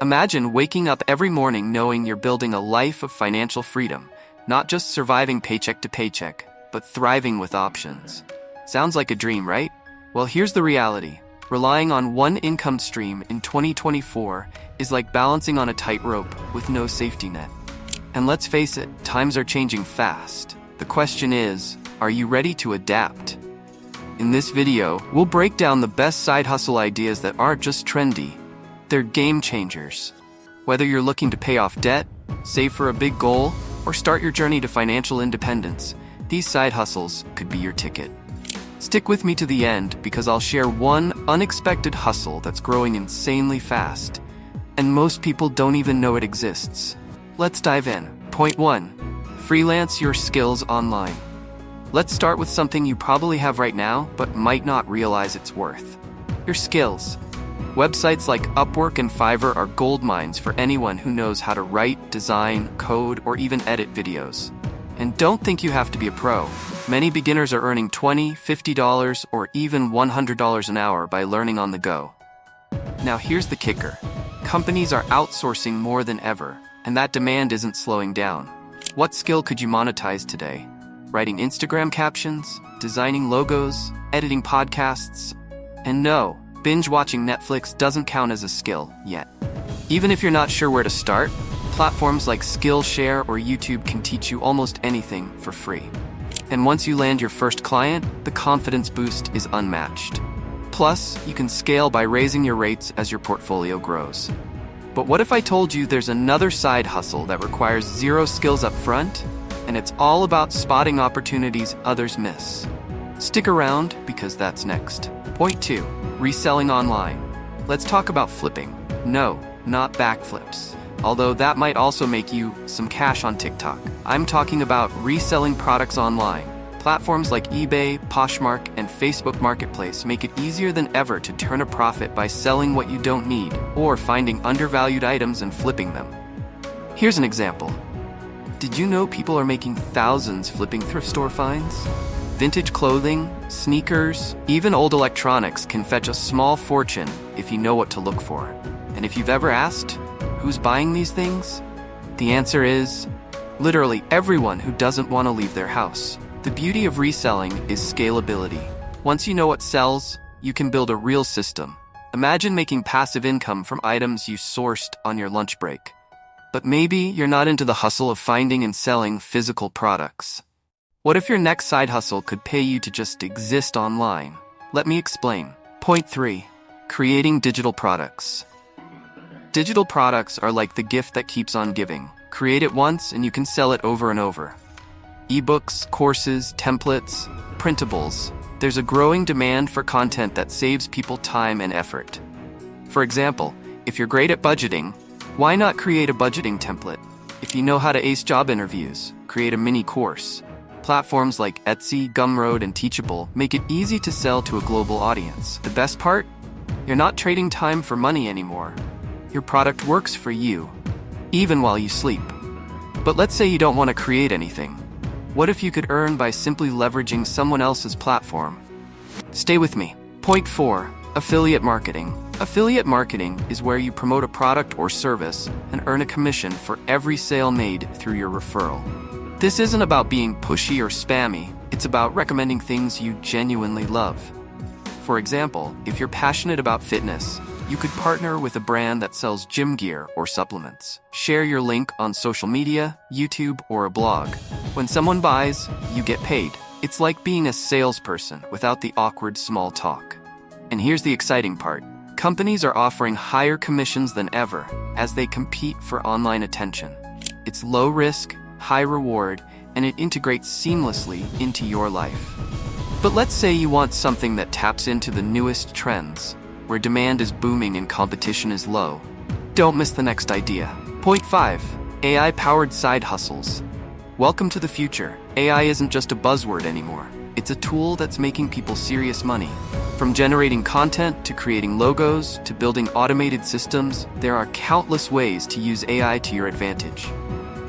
Imagine waking up every morning knowing you're building a life of financial freedom, not just surviving paycheck to paycheck, but thriving with options. Sounds like a dream, right? Well, here's the reality. Relying on one income stream in 2024 is like balancing on a tightrope with no safety net. And let's face it, times are changing fast. The question is, are you ready to adapt? In this video, we'll break down the best side hustle ideas that aren't just trendy, they're game changers. Whether you're looking to pay off debt, save for a big goal, or start your journey to financial independence, these side hustles could be your ticket. Stick with me to the end because I'll share one unexpected hustle that's growing insanely fast, and most people don't even know it exists. Let's dive in. Point 1. Freelance your skills online. Let's start with something you probably have right now, but might not realize its worth. Your skills. Websites like Upwork and Fiverr are gold mines for anyone who knows how to write, design, code, or even edit videos. And don't think you have to be a pro. Many beginners are earning $20, $50, or even $100 an hour by learning on the go. Now here's the kicker. Companies are outsourcing more than ever, and that demand isn't slowing down. What skill could you monetize today? Writing Instagram captions, designing logos, editing podcasts? And no, binge watching Netflix doesn't count as a skill yet. Even if you're not sure where to start, platforms like Skillshare or YouTube can teach you almost anything for free. And once you land your first client, the confidence boost is unmatched. Plus, you can scale by raising your rates as your portfolio grows. But what if I told you there's another side hustle that requires zero skills up front, and it's all about spotting opportunities others miss? Stick around because that's next. Point 2. Reselling online. Let's talk about flipping. No, not backflips. Although that might also make you some cash on TikTok. I'm talking about reselling products online. Platforms like eBay, Poshmark, and Facebook Marketplace make it easier than ever to turn a profit by selling what you don't need or finding undervalued items and flipping them. Here's an example. Did you know people are making thousands flipping thrift store finds? Vintage clothing, sneakers, even old electronics can fetch a small fortune if you know what to look for. And if you've ever asked, who's buying these things? The answer is literally everyone who doesn't want to leave their house. The beauty of reselling is scalability. Once you know what sells, you can build a real system. Imagine making passive income from items you sourced on your lunch break. But maybe you're not into the hustle of finding and selling physical products. What if your next side hustle could pay you to just exist online? Let me explain. Point 3. Creating digital products. Digital products are like the gift that keeps on giving. Create it once and you can sell it over and over. Ebooks, courses, templates, printables. There's a growing demand for content that saves people time and effort. For example, if you're great at budgeting, why not create a budgeting template? If you know how to ace job interviews, create a mini course. Platforms like Etsy, Gumroad, and Teachable make it easy to sell to a global audience. The best part? You're not trading time for money anymore. Your product works for you, even while you sleep. But let's say you don't want to create anything. What if you could earn by simply leveraging someone else's platform? Stay with me. Point 4. Affiliate marketing. Affiliate marketing is where you promote a product or service and earn a commission for every sale made through your referral. This isn't about being pushy or spammy. It's about recommending things you genuinely love. For example, if you're passionate about fitness, you could partner with a brand that sells gym gear or supplements. Share your link on social media, YouTube, or a blog. When someone buys, you get paid. It's like being a salesperson without the awkward small talk. And here's the exciting part. Companies are offering higher commissions than ever as they compete for online attention. It's low risk, high reward, and it integrates seamlessly into your life. But let's say you want something that taps into the newest trends, where demand is booming and competition is low. Don't miss the next idea. Point 5. AI-powered side hustles. Welcome to the future. AI isn't just a buzzword anymore. It's a tool that's making people serious money. From generating content to creating logos to building automated systems, there are countless ways to use AI to your advantage.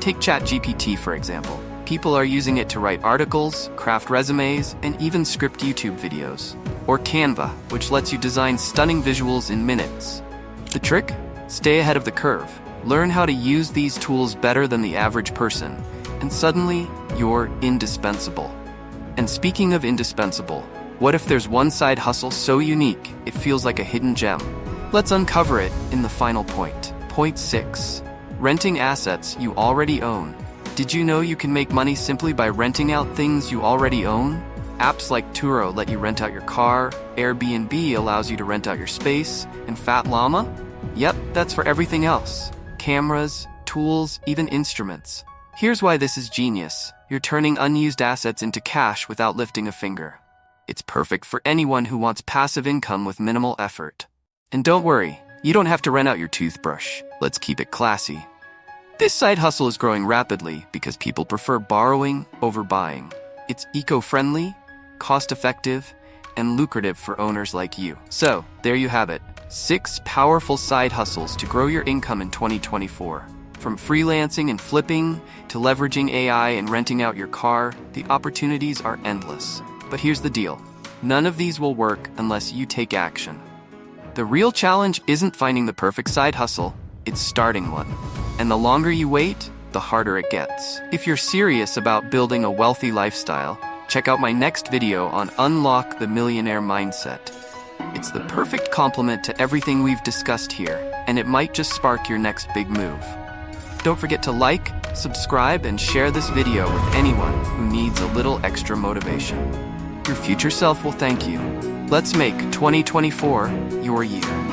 Take ChatGPT, for example. People are using it to write articles, craft resumes, and even script YouTube videos. Or Canva, which lets you design stunning visuals in minutes. The trick? Stay ahead of the curve. Learn how to use these tools better than the average person, and suddenly, you're indispensable. And speaking of indispensable, what if there's one side hustle so unique, it feels like a hidden gem? Let's uncover it in the final point. Point 6. Renting assets you already own. Did you know you can make money simply by renting out things you already own? Apps like Turo let you rent out your car, Airbnb allows you to rent out your space, and Fat Llama? Yep, that's for everything else. Cameras, tools, even instruments. Here's why this is genius. You're turning unused assets into cash without lifting a finger. It's perfect for anyone who wants passive income with minimal effort. And don't worry, you don't have to rent out your toothbrush. Let's keep it classy. This side hustle is growing rapidly because people prefer borrowing over buying. It's eco-friendly, cost-effective, and lucrative for owners like you. So, there you have it. 6 powerful side hustles to grow your income in 2024. From freelancing and flipping to leveraging AI and renting out your car, the opportunities are endless. But here's the deal. None of these will work unless you take action. The real challenge isn't finding the perfect side hustle, it's starting one. And the longer you wait, the harder it gets. If you're serious about building a wealthy lifestyle, check out my next video on Unlock the Millionaire Mindset. It's the perfect complement to everything we've discussed here, and it might just spark your next big move. Don't forget to like, subscribe, and share this video with anyone who needs a little extra motivation. Your future self will thank you. Let's make 2024 your year.